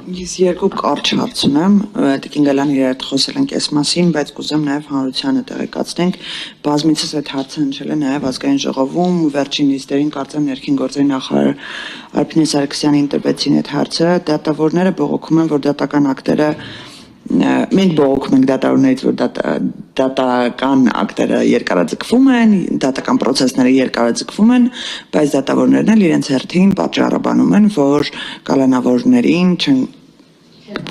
Ես երկու կարճ հարց ունեմ, Տիկին Գալանի իր հետ խոսել ենք այս մասին, բայց կուզեմ նաև հանրությանը տեղեկացնենք, բազմիցս այդ հարցը հնչել է նաև ազգային ժողովում, վերջին նիստերին կարծեմ ներքին գործերի նախարար Արփինե Սարգսյանին տվեցին այդ հարցը, դատավորները բողոքում են, որ դատական ակտերը մենք բողոքում ենք դատավորներից, որ դատական ակտերը երկարաձգվում են, դատական պրոցեսները երկարաձգվում են, բայց դատավորներն էլ իրենց հերթին պատճառաբանում են, որ կալանավորներին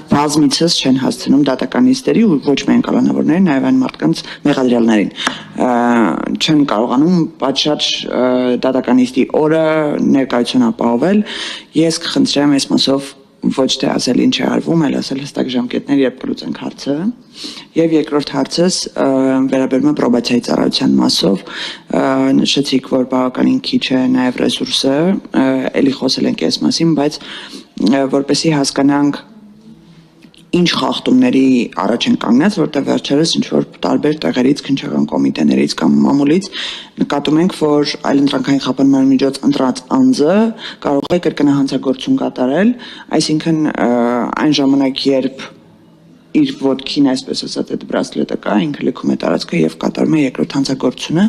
բազմիցս չեն հասցնում դատական նիստերի ու ոչ միայն կալանավորներին, նաև այն մարդկանց մեղադրյալներին չեն կարողանում պատշաճ դատական նիստի օրը ներկայություն ապահովել։ Ես կխնդրեմ այս մասով ոչ թե ասել ինչ է արվում, այլ ասել հստակ ժամկետներ, երբ կլուծենք հարցը։ Եվ երկրորդ հարցս վերաբերում է պրոբացիայի ծառայության մասով, նշեցիք, որ բավականին քիչ է նաև ռեսուրսը, էլի խոսել ենք այս մասին, բայց որպեսզի հասկանանք ինչ խախտումների առաջ են կանգնած, որտեղ վերջերս ինչ-որ տարբեր տեղերից, քննչական կոմիտեներից կամ մամուլից նկատում ենք, որ այլընտրանքային խափանման միջոց ընտրած անձը կարող է կրկնահանցագործություն կատարել, այսինքն այն ժամանակ, երբ իր ոտքին, այսպես ասած, այդ բրասլետը կա, ինքը լքում է տարածքը եւ կատարում է երկրորդ հանցագործությունը։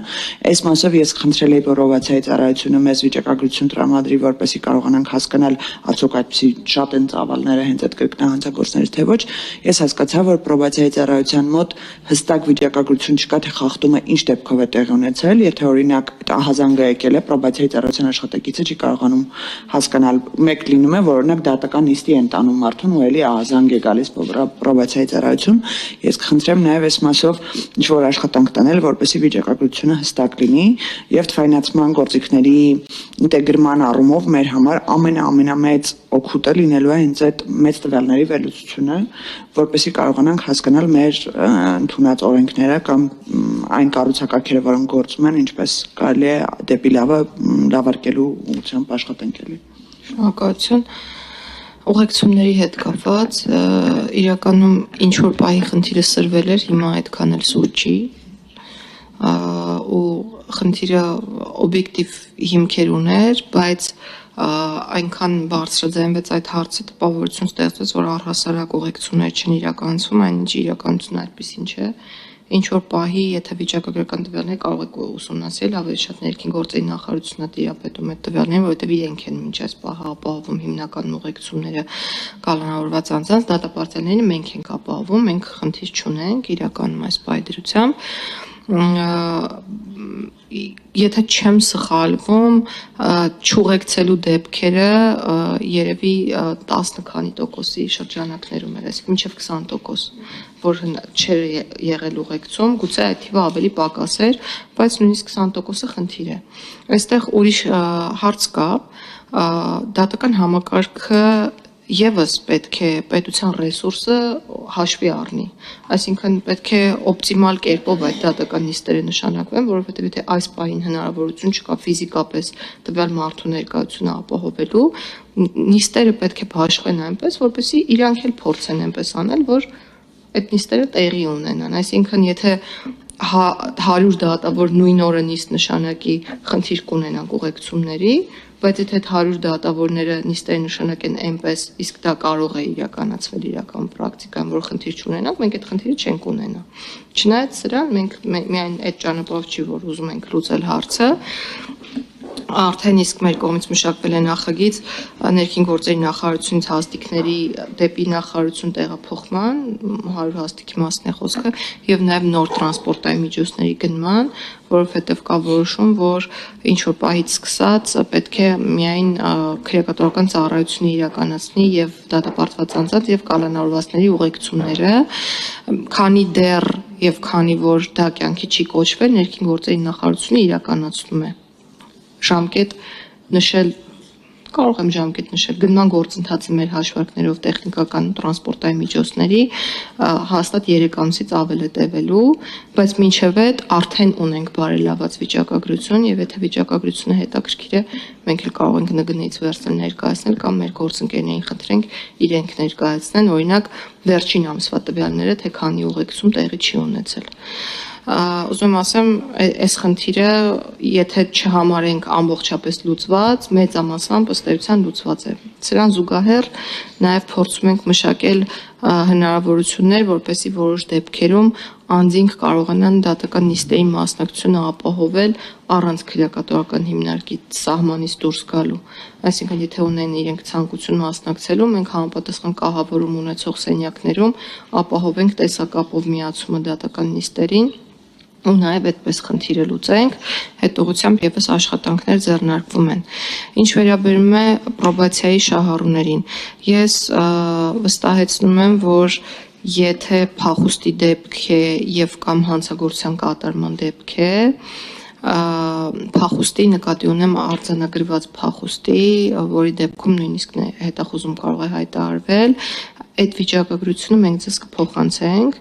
Այս մասով ես խնդրել էի պրոբացիայի ծառայությունը մեզ վիճակագրություն տրամադրի, որպեսզի կարողանանք հասկանալ, արդյոք այդպիսի շատ են ծավալները հենց այդ կրկնահանցագործներից, թե ոչ։ Ես հասկացա, որ պրոբացիայի ծառայության մոտ հստակ վիճակագրություն չկա, թե խախտումը ինչ դեպքով է տեղի ունեցել, եթե օրինակ ահազանգը եկել է, պրոբացիայի ծառայության աշխատակիցը չի կարողանում հասկանալ, մեկ լինում է, որ օրինակ դատական նիստի են տանում մարդուն ու էլի ահազանգ է գալիս պրոբացիայի ծառայություն, ես կխնդրեմ նաև այս մասով ինչ-որ աշխատանք տանել, որպեսզի վիճակագրությունը հստակ լինի եւ թվայնացման գործիքների ինտեգրման առումով մեր համար ամենամեծ օգուտը լինելու է հենց այդ մեծ տվյալների վերլուծությունը, որպեսզի կարողանանք հասկանալ մեր ընդունած օրենքները կամ այն կառուցակարգերը, որոնք գործում են, ինչպես կարելի է դեպի լավը լավարկելու ուղղությամբ աշխատենք էլի։ Շնորհակալություն։ Ուղեկցությունների հետ կապված իրականում ինչ որ պահի խնդիրը սրվել էր, հիմա այդքան էլ սուր չի ու խնդիրը օբյեկտիվ հիմքեր ուներ, բայց այնքան բարձրաձայնվեց այդ հարցը, տպավորություն ստեղծվեց, որ առհասարակ ուղեկցություններ չեն իրականացվում, այնինչ իրականությունը այդպեսին չէ։ Ինչ որ պահի, եթե վիճակագրական տվյալներ կարող եք ուսումնասիրել, ավելի շատ ներքին գործերի նախարարությունը տիրապետում այդ տվյալներին, որովհետև իրենք են մինչ այս պահը ապահովում հիմնական ուղեկցությունները կալանավորված անձանց, դատապարտյալներին մենք ենք ապահովում, մենք խնդիր չունենք իրականում այս պայդրությամբ։ Եթե չեմ սխալվում, չուղեկցելու դեպքերը երևի 10 քանի տոկոսի շրջանակներում էր, այսինքն մինչև 20%, որ չէր եղել ուղեկցում, գուցե այդ թիվը ավելի պակաս էր, բայց նույնիսկ 20%-ը խնդիր է։ Այստեղ ուրիշ հարց կա, դատական համակարգը Եվս պետք է պետության ռեսուրսը հաշվի առնի, այսինքն պետք է օպտիմալ կերպով այդ դատական նիստերը նշանակվեն, որովհետև եթե այս պահին հնարավորություն չկա ֆիզիկապես տվյալ մարդու ներկայությունը ապահովելու, նիստերը պետք է բաշխեն այնպես, որպեսզի իրանք էլ փորձեն այնպես անել, որ այդ նիստերը տեղի ունենան, այսինքն եթե 100 դատավոր նույն օրը նիստ նշանակի, խնդիր կունենանք ուղեկցումների, բայց եթե 100 դատավորները նիստերի նշանակեն այնպես, իսկ դա կարող է իրականացվել իրական պրակտիկայում, որ խնդիր չունենանք, մենք այդ խնդիրը չենք ունենա։ Չնայած սրան, մենք միայն այդ ճանապարհով չի, որ ուզում ենք լուծել հարցը, արդեն իսկ մեր կողմից մշակվել է նախագիծ ներքին գործերի նախարարությունից հաստիկների դեպի նախարարություն տեղափոխման, 100 հաստիկի մասն է խոսքը, եւ նաեւ նոր տրանսպորտային միջոցների գնման, որովհետեւ կա որոշում, որ ինչ որ պահից սկսած պետք է միայն քրեակատարական ծառայությունը իրականացնի եւ դատապարտված անձանց եւ կալանավորվածների ուղեկցումները, քանի դեռ եւ քանի որ դա կյանքի չի կոչվել, ներքին գործերի նախարարությունը իրականացնում է ժամկետ նշել, կարող եմ ժամկետ նշել, գնման գործընթացը մեր հաշվարկներով տեխնիկական տրանսպորտային միջոցների հաստատ 3 ամսից ավել է տևելու, բայց մինչև այդ արդեն ունենք բարելաված վիճակագրություն եւ եթե վիճակագրությունը հետաքրքիր է, մենք էլ կարող ենք ՆԳՆ-ից վերցնել ներկայացնել կամ մեր գործընկերներին խնդրենք իրենք ներկայացնեն, օրինակ վերջին ամսվա տվյալները, թե քանի ուղեկցում տեղի չի ունեցել։ ուզում եմ ասեմ, այս խնդիրը, եթե չհամարենք ամբողջապես լուծված, մեծամասամբ ըստ էության լուծված է։ Սրան զուգահեռ նաև փորձում ենք մշակել հնարավորություններ, որպեսզի որոշ դեպքերում անձինք կարողանան դատական նիստերի մասնակցությունը ապահովել առանց քրեակատորական հիմնարկի սահմանից դուրս գալու։ Այսինքն, եթե ունեն իրենք ցանկություն մասնակցելու, մենք համապատասխան կահավորում ունեցող սենյակներում ապահովենք տեսակապով միացումը դատական նիստերին ու նաև այդպես խնդիրը լուծենք, այդ ուղղությամբ եւս աշխատանքներ ձեռնարկվում են։ Ինչ վերաբերում է պրոբացիայի շահառուներին, ես վստահեցնում եմ, որ եթե փախուստի դեպք է եւ կամ հանցագործության կատարման դեպք է, փախուստի նկատի ունեմ արձանագրված փախուստի, որի դեպքում նույնիսկ հետախուզում կարող է հայտարարվել, այդ վիճակագրությունը մենք ձեզ կփոխանցենք։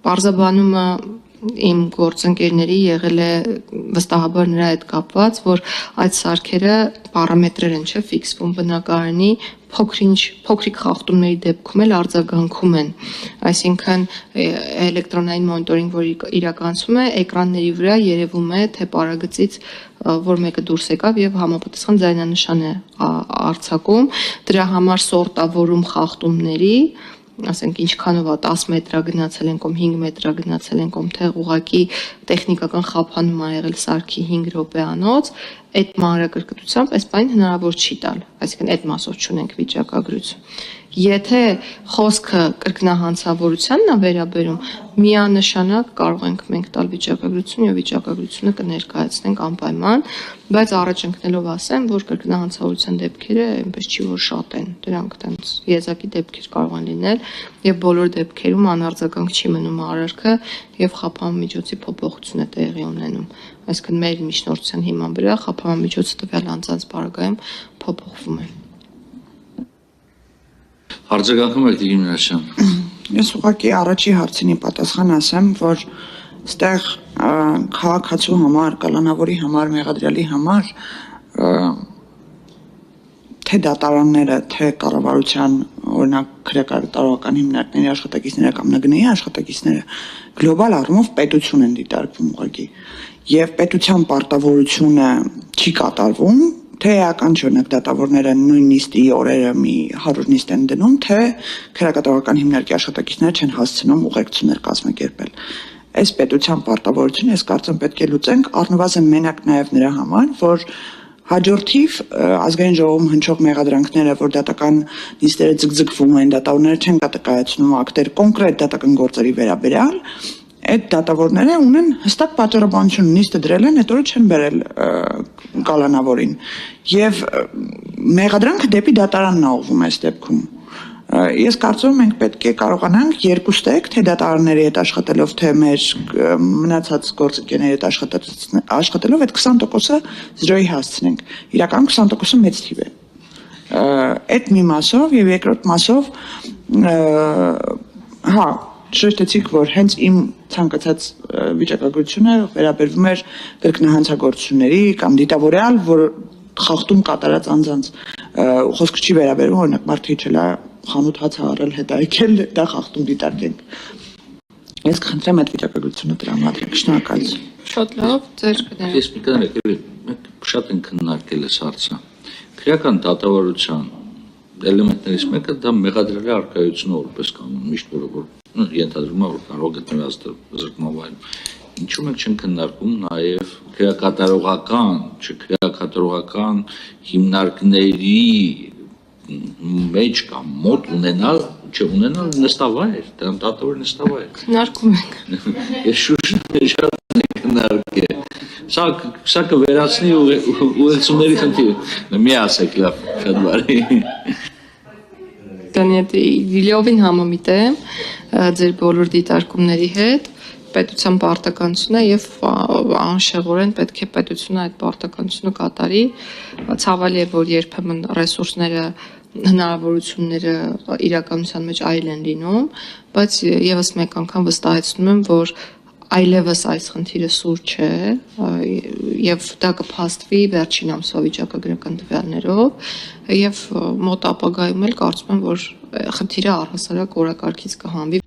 Պարզաբանումը իմ գործընկերների եղել է վստահաբար նրա հետ կապված, որ այդ սարքերը պարամետրեր են ֆիքսվում բնակարանի փոքրիկ խախտումների դեպքում էլ արձագանքում են, այսինքն էլեկտրոնային մոնիտորինգ, որ իրականացվում է, էկրանների վրա երևում է, թե պարագծից որ մեկը դուրս եկավ եւ համապատասխան ձայնանշան է արձակում, դրա համար սորտավորում խախտումների, ասենք ինչքանով է 10 մետրա գնացել են կամ 5 մետրա գնացել են կամ թե ուղղակի տեխնիկական խափանում ա եղել սարքի 5 րոպեանոց, այդ մանրակրկտությամբ այս բանը հնարավոր չի տալ, այսինքն այդ մասով չունենք վիճակագրություն։ Եթե խոսքը կրկնահանցավորությանն է վերաբերում, միանշանակ կարող ենք մենք տալ վիճակագրություն եւ վիճակագրությունը կներկայացնենք անպայման, բայց առաջընկնելով ասեմ, որ կրկնահանցավորության դեպքերը այնպես չի որ շատ են, դրանք տենց եզակի դեպքեր կարող են լինել եւ բոլոր դեպքերում անարձագանք չի մնում արարքը եւ խափանմիջոցի փոփոխություն է տեղի ունենում, այսինքն մեր միջնորդության հիման վրա խափանմիջոցը տվյալ անձանց բaragայում փոփոխվում է։ Արձագանքում եք Տիկին Մինասյան։ Ես ուղղակի առաջի հարցին պատասխան ասեմ, որ այստեղ քաղաքացու համար, կալանավորի համար, մեղադրյալի համար թե դատարանները, թե կառավարության օրինակ քրեակատարողական հիմնարկների աշխատակիցները կամ ՆԳՆ-ի աշխատակիցները գլոբալ առումով պետություն են դիտարկվում ուղղակի եւ պետության պարտավորությունը չի կատարվում, թե էական չի օրինակ դատավորները նույն նիստի օրերը մի 100 նիստ են դնում, թե քրեակատարողական հիմնարկի աշխատակիցները չեն հասցնում ուղեկցություններ կազմակերպել։ Այս պետության պարտավորությունը ես կարծում պետք է լուծենք առնվազն մենակ նաեւ նրա համար, որ հաջորդիվ ազգային ժողովում հնչող մեղադրանքները, որ դատական նիստերը ձգձգվում են, դատավորները չեն կատարում ակտեր կոնկրետ դատական գործերի վերաբերյալ, այդ դատավորները ունեն հստակ պատճառաբանություն, նիստը դրել են, այդ օրը չեն բերել կալանավորին եւ մեղադրանքը դեպի դատարանն է ուղղվում այս դեպքում։ Ես կարծում եմ մենք պետք է կարողանանք երկուստեք, թե դատարանների հետ աշխատելով, թե մեր մնացած գործընկերների հետ աշխատելով այդ 20%-ը 0-ի հասցնենք։ Իրականում 20%-ը մեծ թիվ է։ Այդ մի մասով եւ երկրորդ մասով հա շեշտեցիք, որ հենց իմ ցանկացած վիճակագրությունը վերաբերվում էր կրկնահանցագործությունների կամ դիտավորյալ, որ խախտում կատարած անձանց խոսքը չի վերաբերվում, օրինակ մարդը իջել է խանութ հաց առել, հետ եկել, դա խախտում դիտարկենք։ Ես կխնդրեմ այդ վիճակագրությունը տրամադրեք, շնորհակալություն։ Շատ լավ, ձեր կներեք։ Ես մի կներեք, մենք շատ ենք քննարկել այս հարցը։ Քրեական դատավարության էլեմենտներից մեկը դա մեղադրելի առկայությունը որպես կանոն միշտ որ ենթադրում է որ կարող գտնվի զրկմավայրում։ Ինչու մենք չենք քննարկում նաև քրեակատարողական, չքրեակատարողական հիմնարկների մեջ կամ մոտ ունենալ, չունենալ նստավայր, դրան դատավոր նստավայր։ Քննարկում ենք։ Ես շուշ շատ քննարկել։ Սա կվերացնի ուղեկցությունների խնդիրը։ Մի ասեք, լավ, շատ բարի։ Դիլիովին համամիտ է ձեր բոլոր դիտարկումների հետ, պետության պարտականությունը եւ անշեղորեն պետք է պետությունը այդ պարտականությունը կատարի։ Ցավալի է, որ երբեմն ռեսուրսները, հնարավորությունները իրականության մեջ այլ են լինում, բայց եւս մեկ անգամ վստահեցնում եմ, որ այլևս այս խնդիրը սուր չէ եւ դա կփաստվի վերջին ամսվա վիճակագրական տվյալներով եւ մոտ ապագայում էլ կարծում եմ, որ խնդիրը առհասարակ օրակարգից կհանվի